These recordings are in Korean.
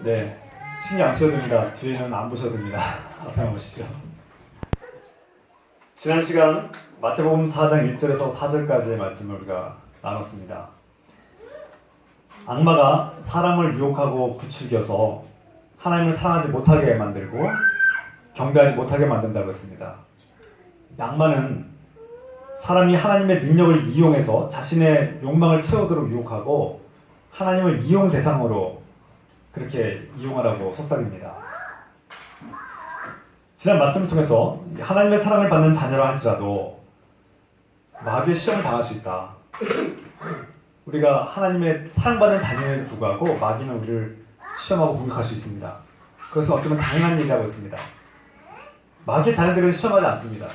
네, 신경 안 쓰셔도 됩니다. 뒤에는 안 보셔도 됩니다. 앞에 보십시오. 지난 시간 마태복음 4장 1절에서 4절까지의 말씀을 우리가 나눴습니다. 악마가 사람을 유혹하고 부추겨서 하나님을 사랑하지 못하게 만들고 경배하지 못하게 만든다고 했습니다. 악마는 사람이 하나님의 능력을 이용해서 자신의 욕망을 채우도록 유혹하고 하나님을 이용 대상으로 그렇게 이용하라고 속삭입니다. 지난 말씀을 통해서 하나님의 사랑을 받는 자녀라 할지라도 마귀의 시험을 당할 수 있다. 우리가 하나님의 사랑받는 자녀에도 불구하고 마귀는 우리를 시험하고 공격할 수 있습니다. 그것은 어쩌면 당연한 일이라고 했습니다. 마귀의 자녀들은 시험하지 않습니다.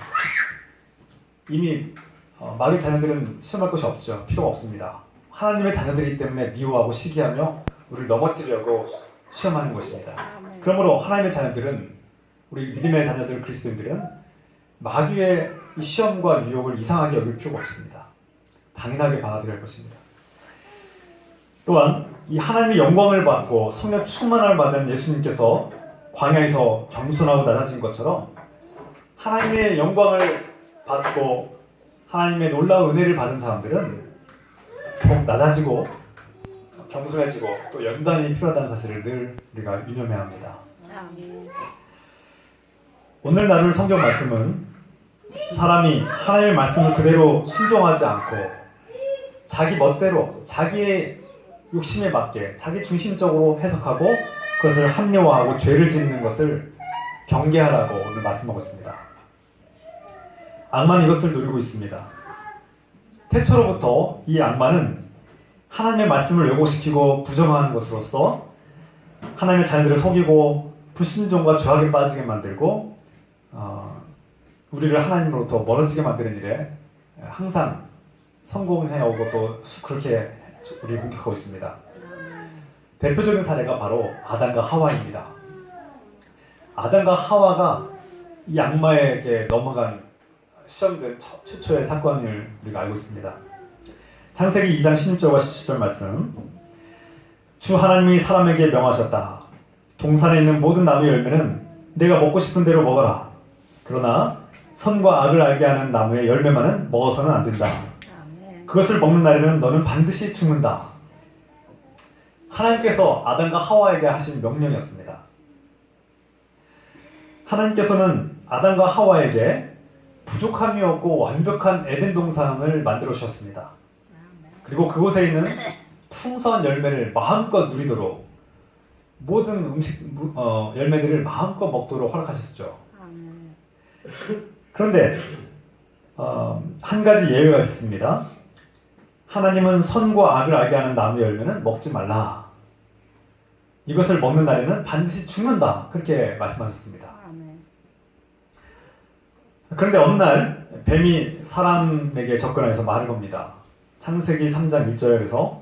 이미 마귀의 자녀들은 시험할 것이 없죠. 필요가 없습니다. 하나님의 자녀들이기 때문에 미워하고 시기하며 우리를 넘어뜨리려고 시험하는 것입니다. 그러므로 하나님의 자녀들은, 우리 믿음의 자녀들 그리스도인들은 마귀의 이 시험과 유혹을 이상하게 여길 필요가 없습니다. 당연하게 받아들여야 할 것입니다. 또한 이 하나님의 영광을 받고 성령 충만을 받은 예수님께서 광야에서 겸손하고 낮아진 것처럼 하나님의 영광을 받고 하나님의 놀라운 은혜를 받은 사람들은 더욱 낮아지고 겸손해지고 또 연단이 필요하다는 사실을 늘 우리가 유념해야 합니다. 오늘 나눌 성경 말씀은 사람이 하나님의 말씀을 그대로 순종하지 않고 자기 멋대로 자기의 욕심에 맞게 자기 중심적으로 해석하고 그것을 합리화하고 죄를 짓는 것을 경계하라고 오늘 말씀하고 있습니다. 악마는 이것을 노리고 있습니다. 태초로부터 이 악마는 하나님의 말씀을 왜곡시키고 부정하는 것으로서 하나님의 자녀들을 속이고 불순종과 죄악에 빠지게 만들고 우리를 하나님으로부터 멀어지게 만드는 일에 항상 성공해오고 또 그렇게 우리를 공격하고 있습니다. 대표적인 사례가 바로 아담과 하와입니다. 아담과 하와가 이 악마에게 넘어간 시험된 최초의 사건을 우리가 알고 있습니다. 창세기 2장 16절과 17절 말씀. 주 하나님이 사람에게 명하셨다. 동산에 있는 모든 나무의 열매는 내가 먹고 싶은 대로 먹어라. 그러나 선과 악을 알게 하는 나무의 열매만은 먹어서는 안 된다. 그것을 먹는 날에는 너는 반드시 죽는다. 하나님께서 아담과 하와에게 하신 명령이었습니다. 하나님께서는 아담과 하와에게 부족함이 없고 완벽한 에덴 동산을 만들어 주셨습니다. 그리고 그곳에 있는 풍성한 열매를 마음껏 누리도록 모든 열매들을 마음껏 먹도록 허락하셨죠. 그런데 한 가지 예외가 있습니다. 하나님은 선과 악을 알게 하는 나무의 열매는 먹지 말라. 이것을 먹는 날에는 반드시 죽는다. 그렇게 말씀하셨습니다. 그런데 어느 날 뱀이 사람에게 접근해서 말을 겁니다. 창세기 3장 1절에서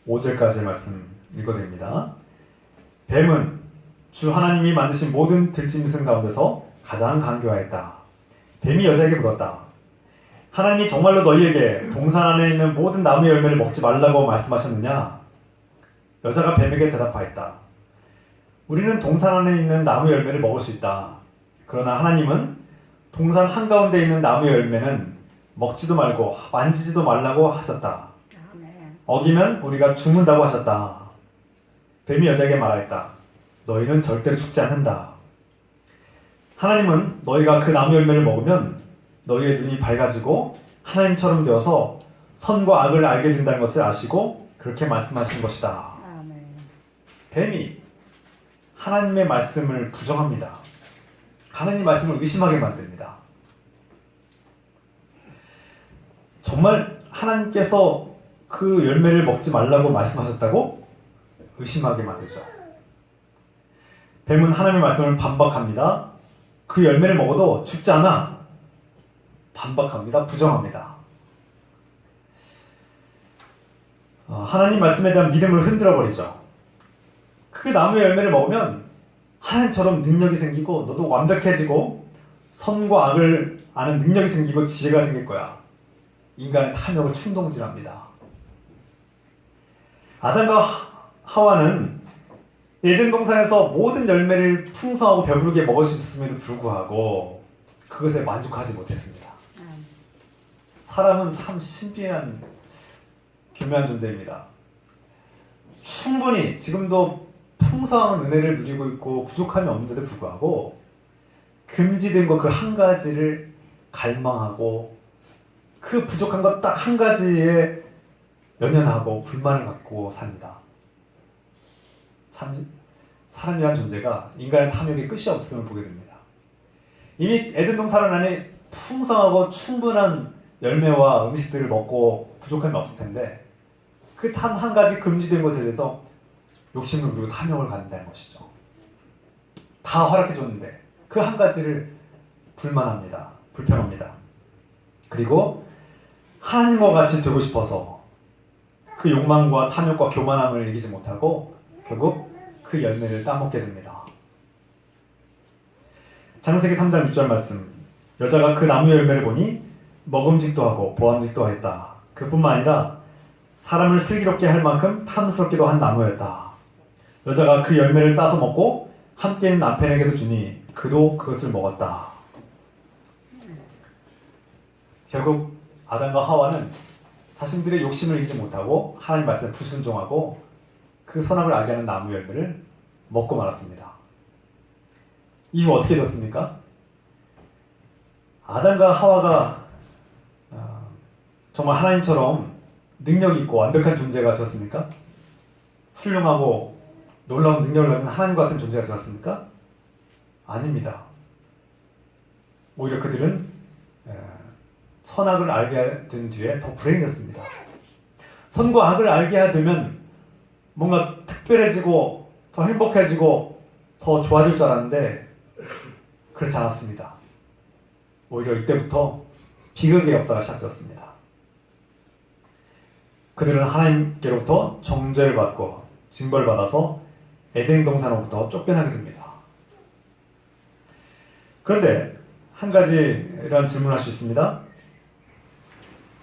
5절까지의 말씀 읽어드립니다. 뱀은 주 하나님이 만드신 모든 들짐승 가운데서 가장 간교하였다. 뱀이 여자에게 물었다. 하나님이 정말로 너희에게 동산 안에 있는 모든 나무의 열매를 먹지 말라고 말씀하셨느냐? 여자가 뱀에게 대답하였다. 우리는 동산 안에 있는 나무의 열매를 먹을 수 있다. 그러나 하나님은 동산 한가운데 있는 나무의 열매는 먹지도 말고 만지지도 말라고 하셨다. 어기면 우리가 죽는다고 하셨다. 뱀이 여자에게 말하였다. 너희는 절대로 죽지 않는다. 하나님은 너희가 그 나무 열매를 먹으면 너희의 눈이 밝아지고 하나님처럼 되어서 선과 악을 알게 된다는 것을 아시고 그렇게 말씀하신 것이다. 뱀이 하나님의 말씀을 부정합니다. 하나님의 말씀을 의심하게 만듭니다. 정말 하나님께서 그 열매를 먹지 말라고 말씀하셨다고? 의심하게 만들죠. 뱀은 하나님의 말씀을 반박합니다. 그 열매를 먹어도 죽지 않아. 반박합니다. 부정합니다. 하나님 말씀에 대한 믿음을 흔들어버리죠. 그 나무의 열매를 먹으면 하나님처럼 능력이 생기고 너도 완벽해지고 선과 악을 아는 능력이 생기고 지혜가 생길 거야. 인간의 탐욕을 충동질합니다. 아담과 하와는 에덴 동산에서 모든 열매를 풍성하고 배부르게 먹을 수 있었음에도 불구하고 그것에 만족하지 못했습니다. 사람은 참 신비한 교묘한 존재입니다. 충분히 지금도 풍성한 은혜를 누리고 있고 부족함이 없는데도 불구하고 금지된 것 그 한 가지를 갈망하고 그 부족한 것 딱 한 가지에 연연하고 불만을 갖고 삽니다. 참 사람이란 존재가 인간의 탐욕에 끝이 없음을 보게 됩니다. 이미 에덴 동산 안에 풍성하고 충분한 열매와 음식들을 먹고 부족함이 없을 텐데 그 단 한 가지 금지된 것에 대해서 욕심을 부리고 탐욕을 갖는다는 것이죠. 다 허락해 줬는데 그 한 가지를 불만합니다. 불평합니다. 그리고 하나님과 같이 되고 싶어서 그 욕망과 탐욕과 교만함을 이기지 못하고 결국 그 열매를 따먹게 됩니다. 창세기 3장 6절 말씀. 여자가 그 나무 열매를 보니 먹음직도 하고 보암직도 하였다. 그뿐만 아니라 사람을 슬기롭게 할 만큼 탐스럽기도 한 나무였다. 여자가 그 열매를 따서 먹고 함께 있는 남편에게도 주니 그도 그것을 먹었다. 결국 아담과 하와는 자신들의 욕심을 이기지 못하고 하나님 말씀에 불순종하고 그 선악을 알게 하는 나무 열매를 먹고 말았습니다. 이후 어떻게 됐습니까? 아담과 하와가 정말 하나님처럼 능력 있고 완벽한 존재가 되었습니까? 훌륭하고 놀라운 능력을 가진 하나님 같은 존재가 되었습니까? 아닙니다. 오히려 그들은 선악을 알게 된 뒤에 더 불행해졌습니다. 선과 악을 알게 되면 뭔가 특별해지고 더 행복해지고 더 좋아질 줄 알았는데 그렇지 않았습니다. 오히려 이때부터 비극의 역사가 시작되었습니다. 그들은 하나님께로부터 정죄를 받고 징벌을 받아서 에덴 동산으로부터 쫓겨나게 됩니다. 그런데 한 가지 이런 질문을 할 수 있습니다.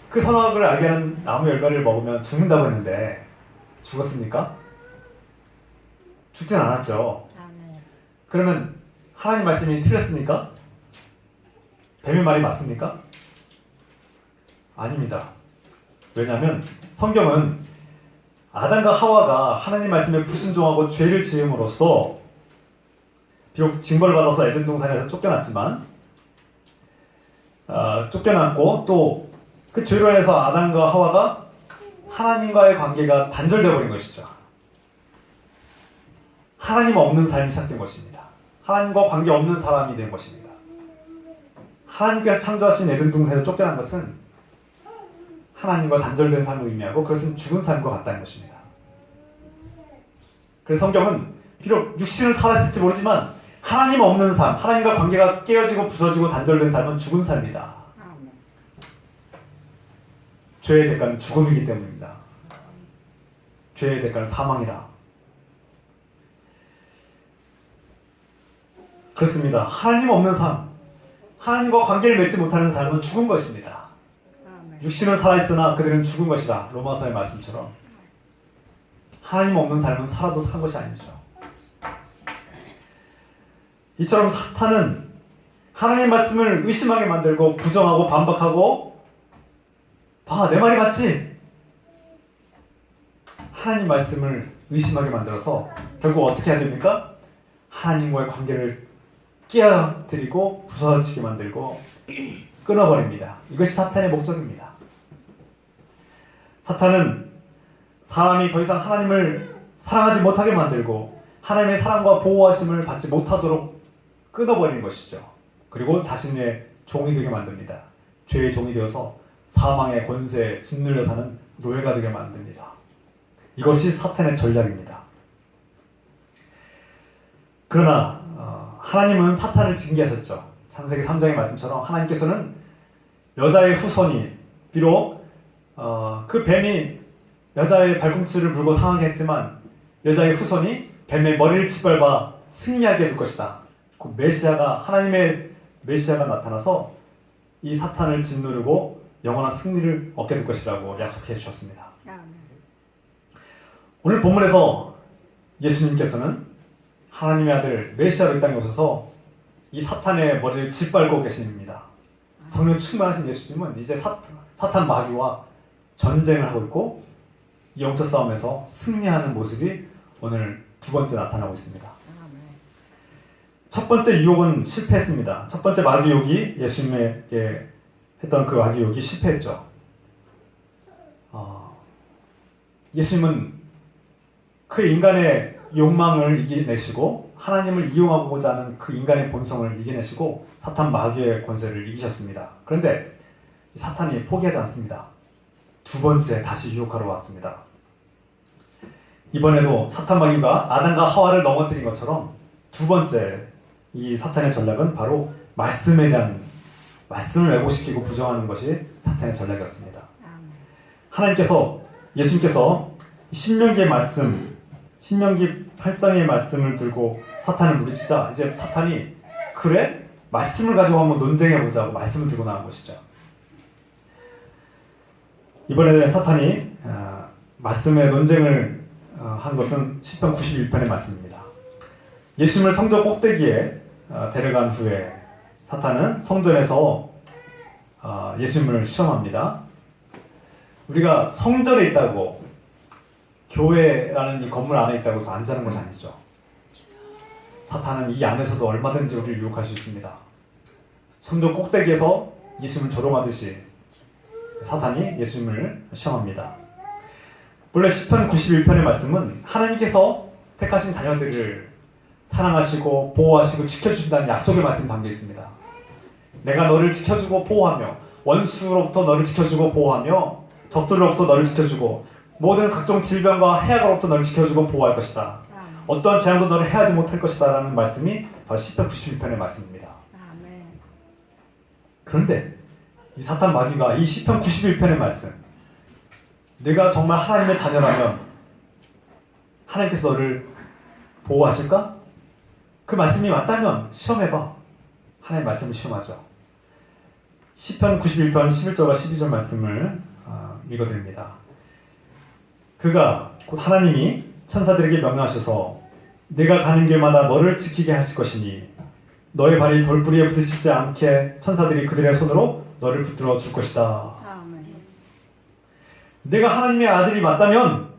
그 선악을 알게 하는 나무 열매를 먹으면 죽는다고 했는데 죽었습니까? 죽진 않았죠. 그러면 하나님 말씀이 틀렸습니까? 뱀의 말이 맞습니까? 아닙니다. 왜냐하면 성경은 아담과 하와가 하나님 말씀에 불순종하고 죄를 지음으로써 비록 징벌을 받아서 에덴 동산에서 쫓겨났지만 쫓겨났고 또 그 죄로 인해서 아담과 하와가 하나님과의 관계가 단절되어 버린 것이죠. 하나님 없는 삶이 시작된 것입니다. 하나님과 관계 없는 사람이 된 것입니다. 하나님께서 창조하신 에덴 동산에서 쫓겨난 것은 하나님과 단절된 삶을 의미하고 그것은 죽은 삶과 같다는 것입니다. 그래서 성경은 비록 육신은 살았을지 모르지만 하나님 없는 삶, 하나님과 관계가 깨어지고 부서지고 단절된 삶은 죽은 삶이다. 죄의 대가는 죽음이기 때문입니다. 죄의 대가는 사망이다. 그렇습니다. 하나님 없는 삶, 하나님과 관계를 맺지 못하는 삶은 죽은 것입니다. 육신은 살아있으나 그들은 죽은 것이다. 로마서의 말씀처럼 하나님 없는 삶은 살아도 산 것이 아니죠. 이처럼 사탄은 하나님 말씀을 의심하게 만들고 부정하고 반박하고 봐, 내 말이 맞지? 하나님 말씀을 의심하게 만들어서 결국 어떻게 해야 됩니까? 하나님과의 관계를 깨어뜨리고 부서지게 만들고 끊어버립니다. 이것이 사탄의 목적입니다. 사탄은 사람이 더 이상 하나님을 사랑하지 못하게 만들고 하나님의 사랑과 보호하심을 받지 못하도록 끊어버리는 것이죠. 그리고 자신의 종이 되게 만듭니다. 죄의 종이 되어서 사망의 권세에 짓눌려 사는 노예가 되게 만듭니다. 이것이 사탄의 전략입니다. 그러나 하나님은 사탄을 징계하셨죠. 창세기 3장의 말씀처럼 하나님께서는 여자의 후손이 비록 그 뱀이 여자의 발꿈치를 물고 상하게 했지만 여자의 후손이 뱀의 머리를 짓밟아 승리하게 될 것이다. 그 메시아가 하나님의 메시아가 나타나서 이 사탄을 짓누르고 영원한 승리를 얻게 될 것이라고 약속해 주셨습니다. 오늘 본문에서 예수님께서는 하나님의 아들 메시아로 이 땅에 오셔서 이 사탄의 머리를 짓밟고 계십니다. 성령 충만하신 예수님은 이제 사탄 마귀와 전쟁을 하고 있고 이 영적 싸움에서 승리하는 모습이 오늘 두 번째 나타나고 있습니다. 첫 번째 유혹은 실패했습니다. 첫 번째 마귀 유혹이 예수님에게 했던 그 마귀 유혹이 실패했죠. 예수님은 그 인간의 욕망을 이겨내시고 하나님을 이용하고자 하는 그 인간의 본성을 이겨내시고 사탄 마귀의 권세를 이기셨습니다. 그런데 사탄이 포기하지 않습니다. 두 번째 다시 유혹하러 왔습니다. 이번에도 사탄 마귀가 아담과 하와를 넘어뜨린 것처럼 두 번째 이 사탄의 전략은 바로 말씀에 대한 말씀을 왜곡시키고 부정하는 것이 사탄의 전략이었습니다. 예수님께서 신명기의 말씀, 신명기 8장의 말씀을 들고 사탄을 물리치자 이제 사탄이 그래? 말씀을 가지고 한번 논쟁해보자고 말씀을 들고 나온 것이죠. 이번에 사탄이 말씀의 논쟁을 한 것은 시편 91편의 말씀입니다. 예수님을 성전 꼭대기에 데려간 후에 사탄은 성전에서 예수님을 시험합니다. 우리가 성전에 있다고 교회라는 이 건물 안에 있다고 해서 안 자는 것이 아니죠. 사탄은 이 안에서도 얼마든지 우리를 유혹할 수 있습니다. 성전 꼭대기에서 예수님을 조롱하듯이 사탄이 예수님을 시험합니다. 본래 시편 91편의 말씀은 하나님께서 택하신 자녀들을 사랑하시고 보호하시고 지켜주신다는 약속의 말씀이 담겨 있습니다. 내가 너를 지켜주고 보호하며 원수로부터 너를 지켜주고 보호하며 적들로부터 너를 지켜주고 모든 각종 질병과 해악으로부터 너를 지켜주고 보호할 것이다. 어떠한 재앙도 너를 해하지 못할 것이다 라는 말씀이 바로 시편 91편의 말씀입니다. 그런데 이 사탄 마귀가 이 시편 91편의 말씀, 내가 정말 하나님의 자녀라면 하나님께서 너를 보호하실까? 그 말씀이 맞다면 시험해봐. 하나님의 말씀을 시험하죠. 시편 91편 11절과 12절 말씀을 읽어드립니다. 그가 곧 하나님이 천사들에게 명령하셔서 내가 가는 길마다 너를 지키게 하실 것이니 너의 발이 돌부리에 부딪히지 않게 천사들이 그들의 손으로 너를 붙들어 줄 것이다. 내가 하나님의 아들이 맞다면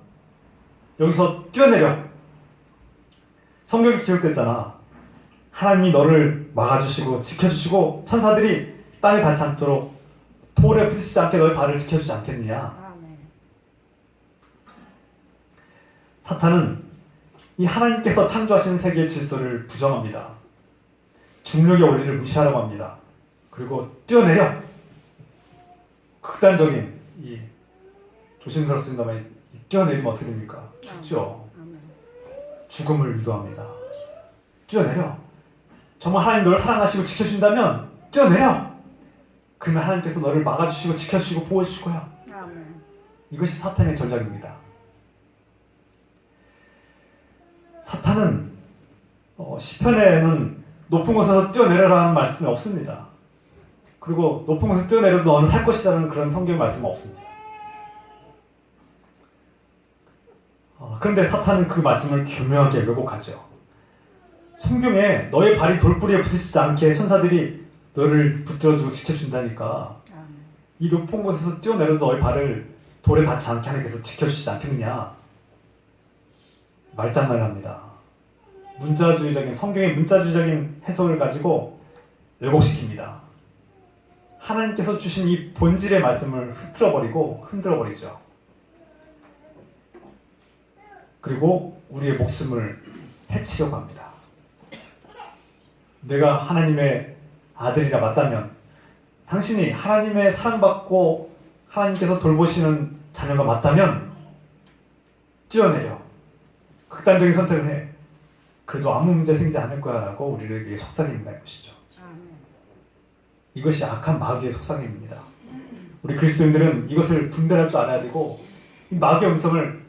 여기서 뛰어내려. 성경에 기록됐잖아. 하나님이 너를 막아주시고 지켜주시고 천사들이 땅에 닿지 않도록 돌에 부딪히지 않게 너의 발을 지켜주지 않겠느냐. 사탄은 이 하나님께서 창조하신 세계의 질서를 부정합니다. 중력의 원리를 무시하라고 합니다. 그리고 뛰어내려. 극단적인 이 조심스럽습니다만 뛰어내리면 어떻게 됩니까? 죽죠. 죽음을 유도합니다. 뛰어내려. 정말 하나님 너를 사랑하시고 지켜준다면 뛰어내려. 그러면 하나님께서 너를 막아주시고 지켜주시고 보호해주실 거야. 이것이 사탄의 전략입니다. 사탄은 시편에는 높은 곳에서 뛰어내려라는 말씀이 없습니다. 그리고 높은 곳에서 뛰어내려도 너는 살 것이라는 그런 성경 말씀은 없습니다. 그런데 사탄은 그 말씀을 교묘하게 왜곡하죠. 성경에 너의 발이 돌부리에 부딪히지 않게 천사들이 너를 붙들어주고 지켜준다니까 이 높은 곳에서 뛰어내려도 너의 발을 돌에 닿지 않게 하나님께서 지켜주시지 않겠느냐. 말장난합니다. 성경의 문자주의적인 해석을 가지고 왜곡시킵니다. 하나님께서 주신 이 본질의 말씀을 흔들어버리죠. 그리고 우리의 목숨을 해치려고 합니다. 내가 하나님의 아들이라 맞다면, 당신이 하나님의 사랑받고 하나님께서 돌보시는 자녀가 맞다면 뛰어내려. 극단적인 선택을 해. 그래도 아무 문제 생기지 않을 거야 라고 우리에게 속삭인다는 것이죠. 이것이 악한 마귀의 속삭임입니다. 우리 그리스도인들은 이것을 분별할 줄 알아야 되고 이 마귀의 음성을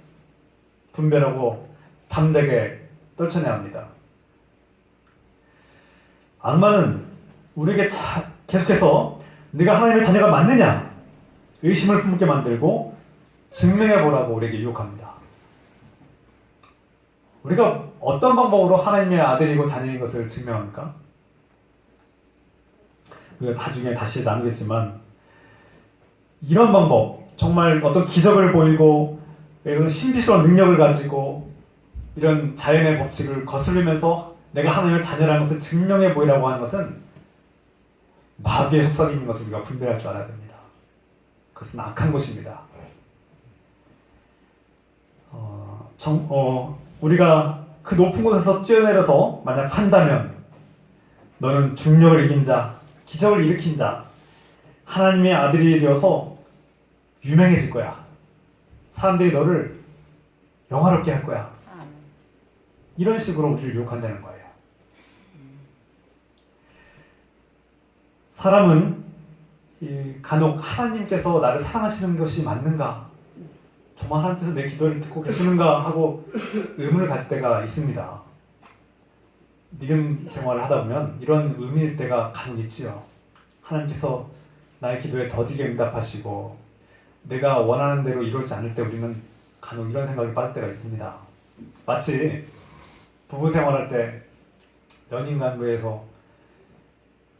분별하고 담대하게 떨쳐내야 합니다. 악마는 우리에게 계속해서 네가 하나님의 자녀가 맞느냐 의심을 품게 만들고 증명해보라고 우리에게 유혹합니다. 우리가 어떤 방법으로 하나님의 아들이고 자녀인 것을 증명합니까? 우리가 나중에 다시 나누겠지만 이런 방법, 정말 어떤 기적을 보이고 이런 신비스러운 능력을 가지고 이런 자연의 법칙을 거스르면서 내가 하나님의 자녀라는 것을 증명해 보이라고 하는 것은 마귀의 속삭임인 것을 우리가 분별할 줄 알아야 됩니다. 그것은 악한 것입니다. 우리가 그 높은 곳에서 뛰어내려서 만약 산다면 너는 중력을 이긴 자, 기적을 일으킨 자, 하나님의 아들이 되어서 유명해질 거야. 사람들이 너를 영화롭게 할 거야. 이런 식으로 우리를 유혹한다는 거예요. 사람은 간혹 하나님께서 나를 사랑하시는 것이 맞는가? 정말 하나님께서 내 기도를 듣고 계시는가? 하고 의문을 가질 때가 있습니다. 믿음 생활을 하다 보면 이런 의미일 때가 간혹 있지요. 하나님께서 나의 기도에 더디게 응답하시고 내가 원하는 대로 이루어지지 않을 때 우리는 간혹 이런 생각에 빠질 때가 있습니다. 마치 부부 생활할 때 연인 관계에서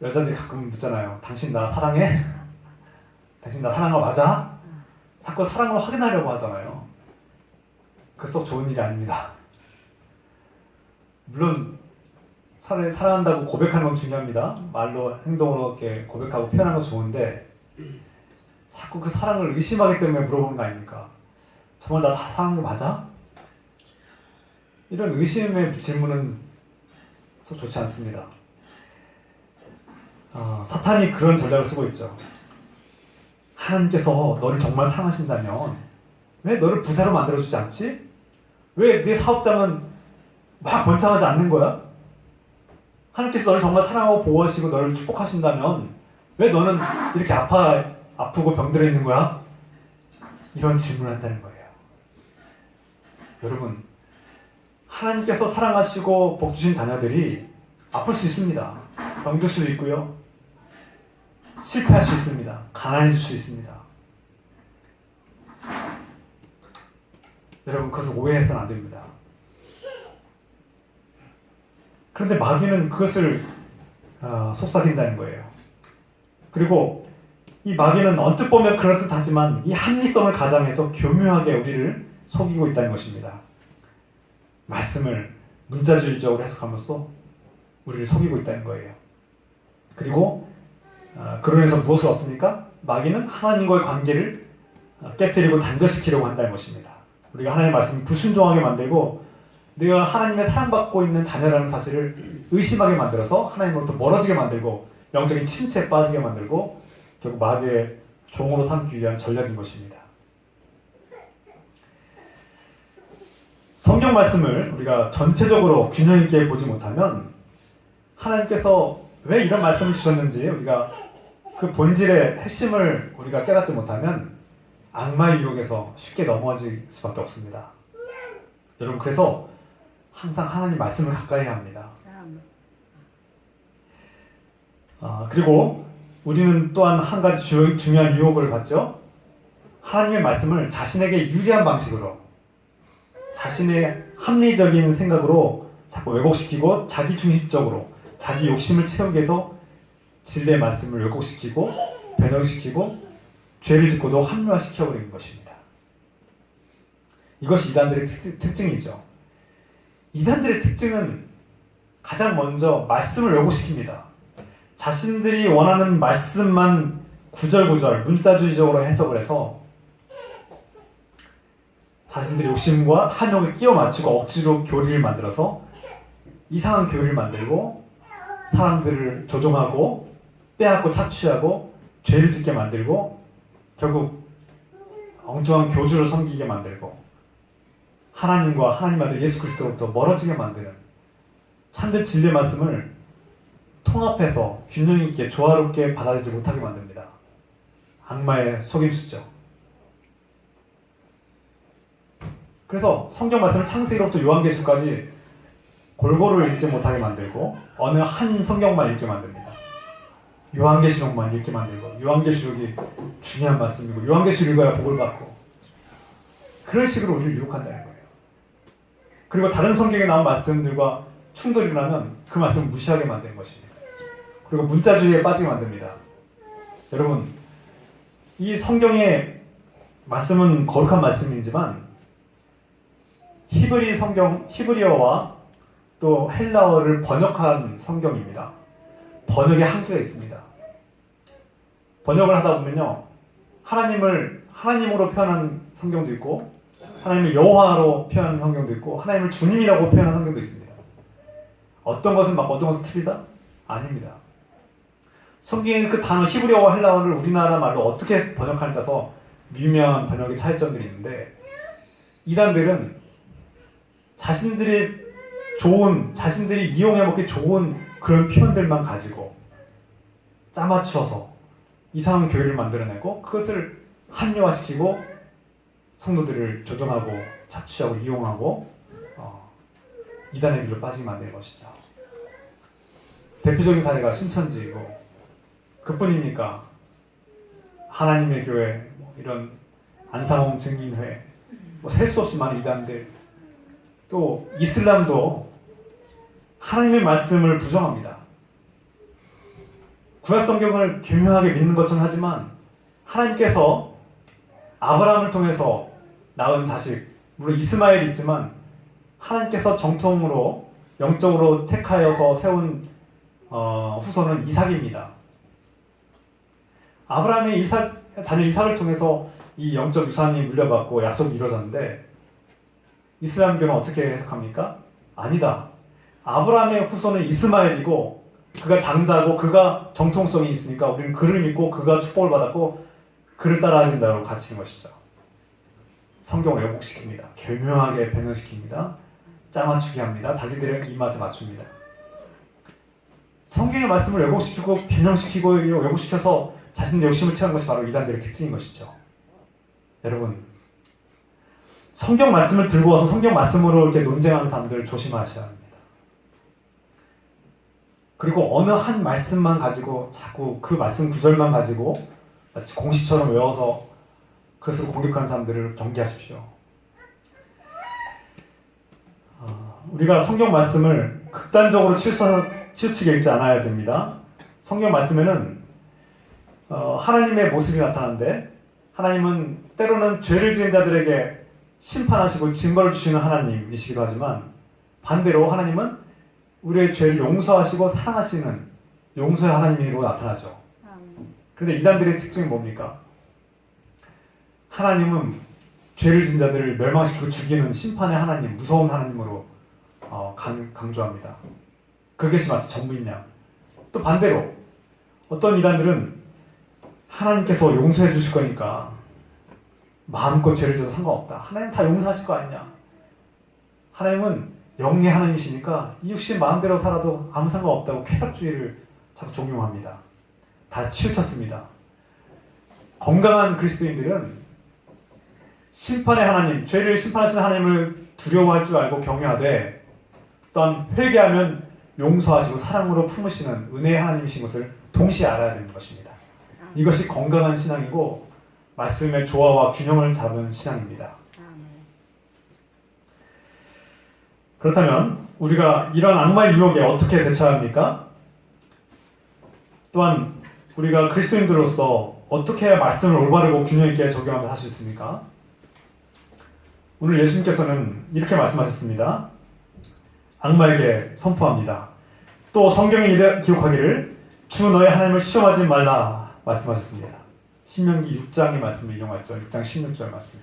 여자들이 가끔 묻잖아요. 당신 나 사랑해? 당신 나 사랑한 거 맞아? 자꾸 사랑을 확인하려고 하잖아요. 그 썩 좋은 일이 아닙니다. 물론 사랑한다고 고백하는 건 중요합니다. 말로 행동으로 이렇게 고백하고 표현하는 건 좋은데 자꾸 그 사랑을 의심하기 때문에 물어보는 거 아닙니까? 정말 나 다 사랑한 거 맞아? 이런 의심의 질문은 썩 좋지 않습니다. 사탄이 그런 전략을 쓰고 있죠. 하나님께서 너를 정말 사랑하신다면 왜 너를 부자로 만들어주지 않지? 왜 네 사업장은 막 번창하지 않는 거야? 하나님께서 너를 정말 사랑하고 보호하시고 너를 축복하신다면 왜 너는 이렇게 아프고 병들어 있는 거야? 이런 질문을 한다는 거예요. 여러분, 하나님께서 사랑하시고 복 주신 자녀들이 아플 수 있습니다. 병들 수도 있고요. 실패할 수 있습니다. 가난해질 수 있습니다. 여러분, 그것을 오해해서는 안 됩니다. 그런데 마귀는 그것을 속삭인다는 거예요. 그리고 이 마귀는 언뜻 보면 그럴듯하지만 이 합리성을 가장해서 교묘하게 우리를 속이고 있다는 것입니다. 말씀을 문자주의적으로 해석함으로써 우리를 속이고 있다는 거예요. 그리고 그로 인해서 무엇을 얻습니까? 마귀는 하나님과의 관계를 깨뜨리고 단절시키려고 한다는 것입니다. 우리가 하나님의 말씀을 불순종하게 만들고 내가 하나님의 사랑받고 있는 자녀라는 사실을 의심하게 만들어서 하나님으로부터 멀어지게 만들고 영적인 침체에 빠지게 만들고 결국 마귀의 종으로 삼기 위한 전략인 것입니다. 성경 말씀을 우리가 전체적으로 균형 있게 보지 못하면 하나님께서 왜 이런 말씀을 주셨는지 우리가 그 본질의 핵심을 우리가 깨닫지 못하면 악마의 유혹에서 쉽게 넘어질 수밖에 없습니다. 여러분, 그래서 항상 하나님 말씀을 가까이 해야 합니다. 그리고 우리는 또한 한 가지 중요한 유혹을 받죠. 하나님의 말씀을 자신에게 유리한 방식으로 자신의 합리적인 생각으로 자꾸 왜곡시키고 자기 중심적으로 자기 욕심을 채우기 위해서 진리의 말씀을 왜곡시키고 변형시키고 죄를 짓고도 합리화시켜버리는 것입니다. 이것이 이단들의 특징이죠. 이단들의 특징은 가장 먼저 말씀을 왜곡시킵니다. 자신들이 원하는 말씀만 구절구절 문자주의적으로 해석을 해서 자신들의 욕심과 탐욕을 끼워 맞추고 억지로 교리를 만들어서 이상한 교리를 만들고 사람들을 조종하고 빼앗고 착취하고 죄를 짓게 만들고 결국 엉뚱한 교주를 섬기게 만들고 하나님과 하나님 아들 예수 그리스도로부터 멀어지게 만드는 참된 진리의 말씀을 통합해서 균형 있게 조화롭게 받아들이지 못하게 만듭니다. 악마의 속임수죠. 그래서 성경 말씀을 창세기로부터 요한계시록까지 골고루 읽지 못하게 만들고 어느 한 성경만 읽게 만듭니다. 요한계시록만 읽게 만들고 요한계시록이 중요한 말씀이고 요한계시록 읽어야 복을 받고 그런 식으로 우리를 유혹한다는 거예요. 그리고 다른 성경에 나온 말씀들과 충돌이 일어나면 그 말씀을 무시하게 만드는 것입니다. 그리고 문자주의에 빠지게 만듭니다. 여러분, 이 성경의 말씀은 거룩한 말씀이지만 히브리어와 또 헬라어를 번역한 성경입니다. 번역에 한계가 있습니다. 번역을 하다 보면요, 하나님을 하나님으로 표현한 성경도 있고, 하나님을 여호와로 표현한 성경도 있고, 하나님을 주님이라고 표현한 성경도 있습니다. 어떤 것은 맞고 어떤 것은 틀리다? 아닙니다. 성경의 그 단어 히브리어와 헬라어를 우리나라 말로 어떻게 번역하느냐에 따라서 미묘한 번역의 차이점들이 있는데, 이단들은 자신들이 이용해 먹기 좋은 그런 표현들만 가지고 짜맞춰서 이상한 교회를 만들어내고 그것을 합리화시키고 성도들을 조종하고 착취하고 이용하고 이단의 길로 빠지게 만드는 것이죠. 대표적인 사례가 신천지이고, 그뿐입니까? 하나님의 교회, 이런 안상홍 증인회, 셀 수 없이 많은 이단들, 또 이슬람도 하나님의 말씀을 부정합니다. 구약 성경을 교묘하게 믿는 것처럼 하지만 하나님께서 아브라함을 통해서 낳은 자식, 물론 이스마엘이 있지만 하나님께서 정통으로 영적으로 택하여서 세운 후손은 이삭입니다. 아브라함의 자녀 이삭을 통해서 이 영적 유산이 물려받고 약속이 이루어졌는데, 이슬람교는 어떻게 해석합니까? 아니다. 아브라함의 후손은 이스마엘이고 그가 장자고 그가 정통성이 있으니까 우리는 그를 믿고 그가 축복을 받았고 그를 따라야 된다고 가르치는 것이죠. 성경을 왜곡시킵니다. 교묘하게 변형시킵니다. 짜맞추게 합니다. 자기들의 입맛에 맞춥니다. 성경의 말씀을 왜곡시키고 변형시키고 왜곡시켜서 자신의 욕심을 채우는 것이 바로 이단들의 특징인 것이죠. 여러분, 성경 말씀을 들고 와서 성경 말씀으로 이렇게 논쟁하는 사람들 조심하셔야 합니다. 그리고 어느 한 말씀만 가지고 자꾸 그 말씀 구절만 가지고 마치 공시처럼 외워서 그것을 공격하는 사람들을 경계하십시오. 우리가 성경 말씀을 극단적으로 치우치게 읽지 않아야 됩니다. 성경 말씀에는 하나님의 모습이 나타나는데, 하나님은 때로는 죄를 지은 자들에게 심판하시고 징벌을 주시는 하나님이시기도 하지만, 반대로 하나님은 우리의 죄를 용서하시고 사랑하시는 용서의 하나님으로 나타나죠. 그런데 이단들의 특징이 뭡니까? 하나님은 죄를 지은 자들을 멸망시키고 죽이는 심판의 하나님, 무서운 하나님으로 강조합니다. 그것이 마치 전부인 양. 또 반대로 어떤 이단들은 하나님께서 용서해 주실 거니까 마음껏 죄를 져도 상관없다. 하나님 다 용서하실 거 아니냐. 하나님은 영의 하나님이시니까 이 육신 마음대로 살아도 아무 상관없다고 쾌락주의를 자꾸 종용합니다. 다 치우쳤습니다. 건강한 그리스도인들은 심판의 하나님, 죄를 심판하시는 하나님을 두려워할 줄 알고 경외하되, 또한 회개하면 용서하시고 사랑으로 품으시는 은혜의 하나님이신 것을 동시에 알아야 되는 것입니다. 이것이 건강한 신앙이고 말씀의 조화와 균형을 잡은 신앙입니다. 그렇다면 우리가 이런 악마의 유혹에 어떻게 대처해야 합니까? 또한 우리가 그리스도인들로서 어떻게 해야 말씀을 올바르고 균형 있게 적용하며 살 수 있습니까? 오늘 예수님께서는 이렇게 말씀하셨습니다. 악마에게 선포합니다. 또 성경에 기록하기를 주 너의 하나님을 시험하지 말라 말씀하셨습니다. 신명기 6장의 말씀을 인용했죠. 6장 16절 말씀.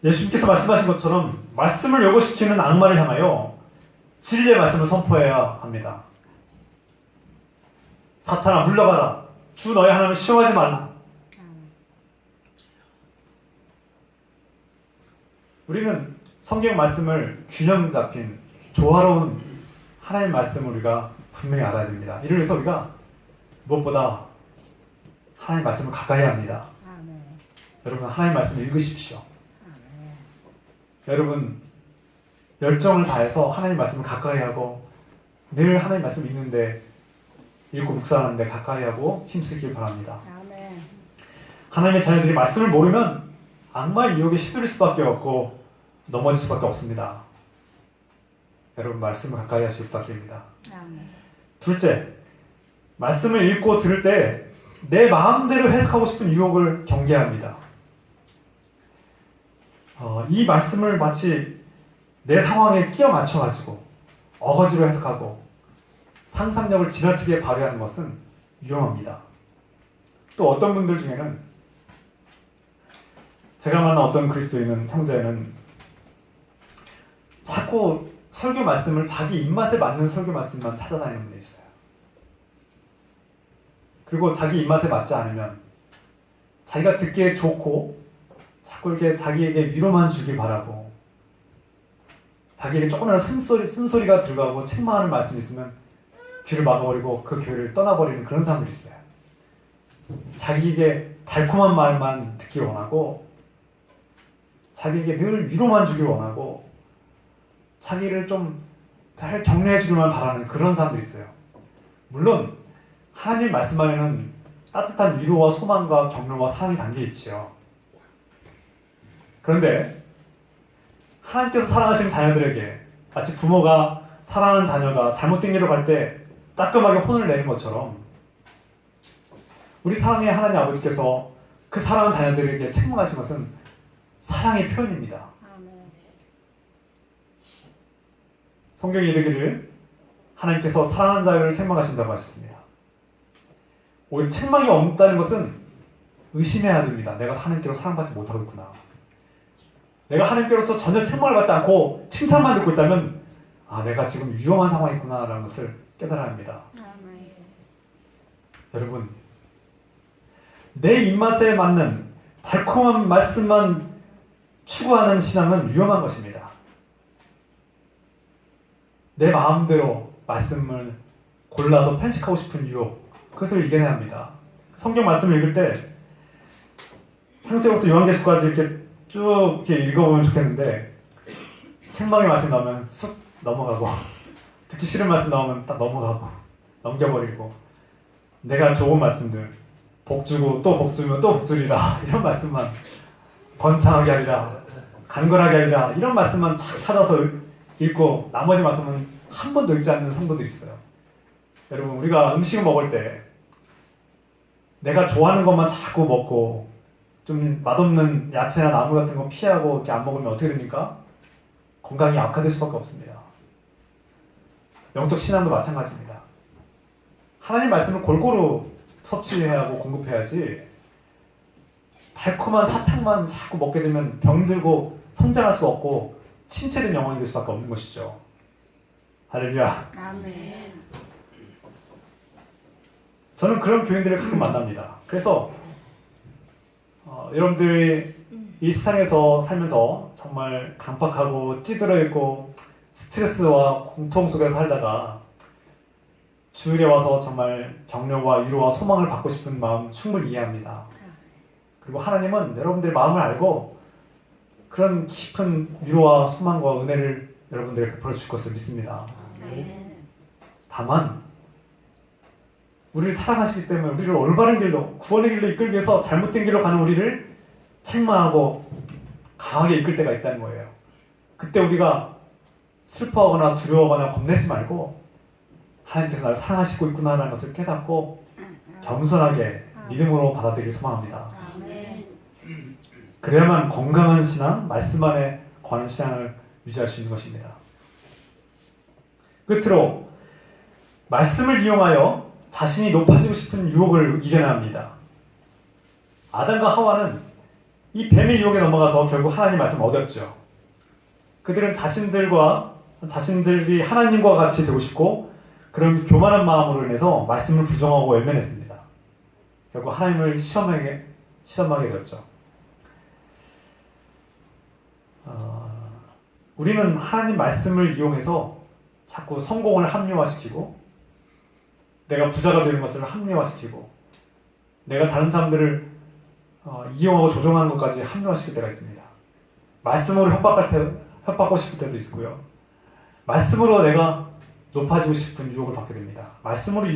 예수님께서 말씀하신 것처럼 말씀을 요구시키는 악마를 향하여 진리의 말씀을 선포해야 합니다. 사탄아 물러가라. 주 너의 하나님을 시험하지 말라. 우리는 성경 말씀을 균형 잡힌 조화로운 하나님의 말씀을 우리가 분명히 알아야 됩니다. 이를 위해서 우리가 무엇보다 하나님의 말씀을 가까이 해야 합니다. 여러분, 하나님의 말씀을 읽으십시오. 여러분, 열정을 다해서 하나님 말씀을 가까이 하고 늘 하나님 말씀 읽는데, 읽고 묵상하는데 가까이 하고 힘쓰길 바랍니다. 하나님의 자녀들이 말씀을 모르면 악마의 유혹에 시들릴 수밖에 없고 넘어질 수밖에 없습니다. 여러분 말씀을 가까이 하시기 부탁드립니다. 아멘. 둘째, 말씀을 읽고 들을 때 내 마음대로 해석하고 싶은 유혹을 경계해야 합니다. 이 말씀을 마치 내 상황에 끼워 맞춰가지고 어거지로 해석하고 상상력을 지나치게 발휘하는 것은 위험합니다. 또 어떤 분들 중에는 제가 만난 어떤 그리스도인 형제는 자꾸 설교 말씀을 자기 입맛에 맞는 설교 말씀만 찾아다니는 분이 있어요. 그리고 자기 입맛에 맞지 않으면 자기가 듣기에 좋고 자꾸 이렇게 자기에게 위로만 주길 바라고 자기에게 조금이라도 쓴소리가 들어가고 책망하는 말씀이 있으면 귀를 막아버리고 그 교회를 떠나버리는 그런 사람들이 있어요. 자기에게 달콤한 말만 듣길 원하고 자기에게 늘 위로만 주길 원하고 자기를 좀 잘 격려해 주기만 바라는 그런 사람들이 있어요. 물론 하나님 말씀 안에는 따뜻한 위로와 소망과 격려와 사랑이 담겨 있지요. 그런데 하나님께서 사랑하시는 자녀들에게 마치 부모가 사랑하는 자녀가 잘못된 길로 갈 때 따끔하게 혼을 내는 것처럼 우리 사랑의 하나님 아버지께서 그 사랑하는 자녀들에게 책망하신 것은 사랑의 표현입니다. 성경이 이르기를 하나님께서 사랑하는 자를 책망하신다고 하셨습니다. 오히려 책망이 없다는 것은 의심해야 됩니다. 내가 하나님께로 사랑받지 못하고 있구나. 내가 하나님께로부터 전혀 책망을 받지 않고 칭찬만 듣고 있다면 내가 지금 위험한 상황에 있구나 라는 것을 깨달아야 합니다. 여러분, 내 입맛에 맞는 달콤한 말씀만 추구하는 신앙은 위험한 것입니다. 내 마음대로 말씀을 골라서 편식하고 싶은 유혹, 그것을 이겨내야 합니다. 성경 말씀을 읽을 때 창세기부터 요한계시까지 이렇게 쭉 이렇게 읽어보면 좋겠는데 책망의 말씀 나오면 쑥 넘어가고 듣기 싫은 말씀 나오면 딱 넘어가고 넘겨버리고 내가 좋은 말씀들 복 주고 또 복 주면 또 복 주리라 이런 말씀만 번창하게 하리라 강건하게 하리라 이런 말씀만 착 찾아서 읽고 나머지 말씀은 한 번도 읽지 않는 성도들이 있어요. 여러분, 우리가 음식을 먹을 때 내가 좋아하는 것만 자꾸 먹고 좀 맛없는 야채나 나물 같은 거 피하고 이렇게 안 먹으면 어떻게 됩니까? 건강이 악화될 수밖에 없습니다. 영적 신앙도 마찬가지입니다. 하나님 말씀을 골고루 섭취해야 하고 공급해야지 달콤한 사탕만 자꾸 먹게 되면 병들고 성장할 수 없고 침체된 영혼이 될 수밖에 없는 것이죠. 할렐루야. 아멘. 저는 그런 교인들을 가끔 만납니다. 그래서 여러분들이 이 세상에서 살면서 정말 강박하고 찌들어 있고 스트레스와 공통 속에서 살다가 주일에 와서 정말 격려와 위로와 소망을 받고 싶은 마음 충분히 이해합니다. 그리고 하나님은 여러분들의 마음을 알고 그런 깊은 위로와 소망과 은혜를 여러분들에게 베풀어 줄 것을 믿습니다. 다만 우리를 사랑하시기 때문에 우리를 올바른 길로 구원의 길로 이끌기 위해서 잘못된 길로 가는 우리를 책망하고 강하게 이끌 때가 있다는 거예요. 그때 우리가 슬퍼하거나 두려워하거나 겁내지 말고 하나님께서 나를 사랑하시고 있구나라는 것을 깨닫고 겸손하게 믿음으로 받아들이길 소망합니다. 그래야만 건강한 신앙, 말씀 안에 거하는 신앙을 유지할 수 있는 것입니다. 끝으로 말씀을 이용하여 자신이 높아지고 싶은 유혹을 이겨내야 합니다. 아담과 하와는 이 뱀의 유혹에 넘어가서 결국 하나님 말씀을 얻었죠. 그들은 자신들이 하나님과 같이 되고 싶고 그런 교만한 마음으로 인해서 말씀을 부정하고 외면했습니다. 결국 하나님을 시험하게 되었죠. 우리는 하나님 말씀을 이용해서 자꾸 성공을 합리화시키고 내가 부자가 되는 것을 합리화시키고 내가 다른 사람들을 이용하고 조종하는 것까지 합리화시킬 때가 있습니다. 말씀으로 협박하고 싶을 때도 있고요. 말씀으로 내가 높아지고 싶은 유혹을 받게 됩니다. 말씀으로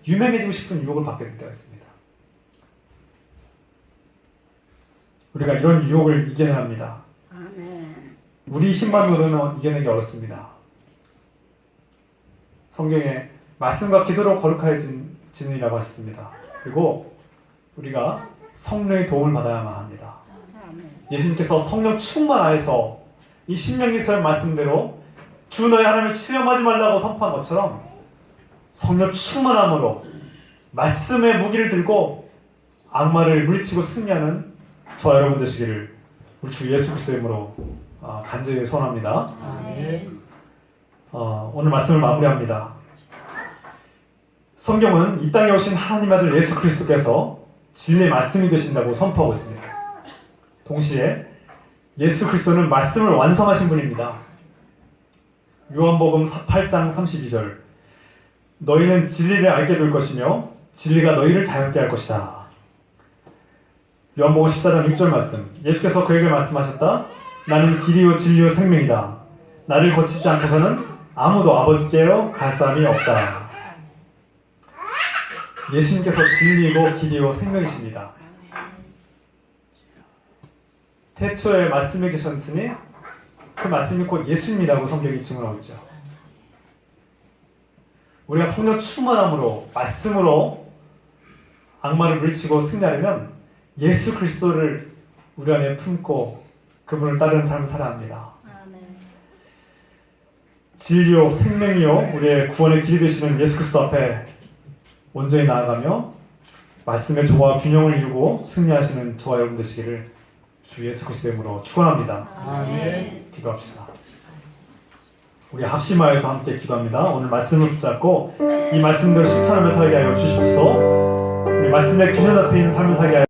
유명해지고 싶은 유혹을 받게 될 때가 있습니다. 우리가 이런 유혹을 이겨내야 합니다. 아멘. 우리 힘만으로는 이겨내기 어렵습니다. 성경에 말씀과 기도로 거룩해지느니라고 하셨습니다. 그리고 우리가 성령의 도움을 받아야만 합니다. 예수님께서 성령 충만하여서 이 신명기서의 말씀대로 주 너희 하나님을 시험하지 말라고 선포한 것처럼 성령 충만함으로 말씀의 무기를 들고 악마를 물리치고 승리하는 저와 여러분 되시기를 우리 주 예수 그리스도의 이름으로 간절히 소원합니다. 오늘 말씀을 마무리합니다. 성경은 이 땅에 오신 하나님 아들 예수 그리스도께서 진리의 말씀이 되신다고 선포하고 있습니다. 동시에 예수 그리스도는 말씀을 완성하신 분입니다. 요한복음 8장 32절 너희는 진리를 알게 될 것이며 진리가 너희를 자유케 할 것이다. 요한복음 14장 6절 말씀 예수께서 그에게 말씀하셨다. 나는 길이요 진리요 생명이다. 나를 거치지 않고서는 아무도 아버지께로 갈 사람이 없다. 예수님께서 진리이고 길이요 생명이십니다. 태초에 말씀이 계셨으니 그 말씀이 곧 예수님이라고 성경이 증언하고 있죠. 우리가 성령 충만함으로 말씀으로 악마를 물리치고 승리하려면 예수 그리스도를 우리 안에 품고 그분을 따르는 삶을 살아야 합니다. 진리요 생명이요 우리의 구원의 길이 되시는 예수 그리스도 앞에 온전히 나아가며 말씀의 조화와 균형을 이루고 승리하시는 저와 여러분 되시기를 주 예수 그리스도의 이름으로 축원합니다. 기도합시다. 우리 합심하여서 함께 기도합니다. 오늘 말씀을 붙잡고 이 말씀대로 실천하며 살게 하여 주십시오. 우리 말씀의 균형 잡힌 삶을 살게 하여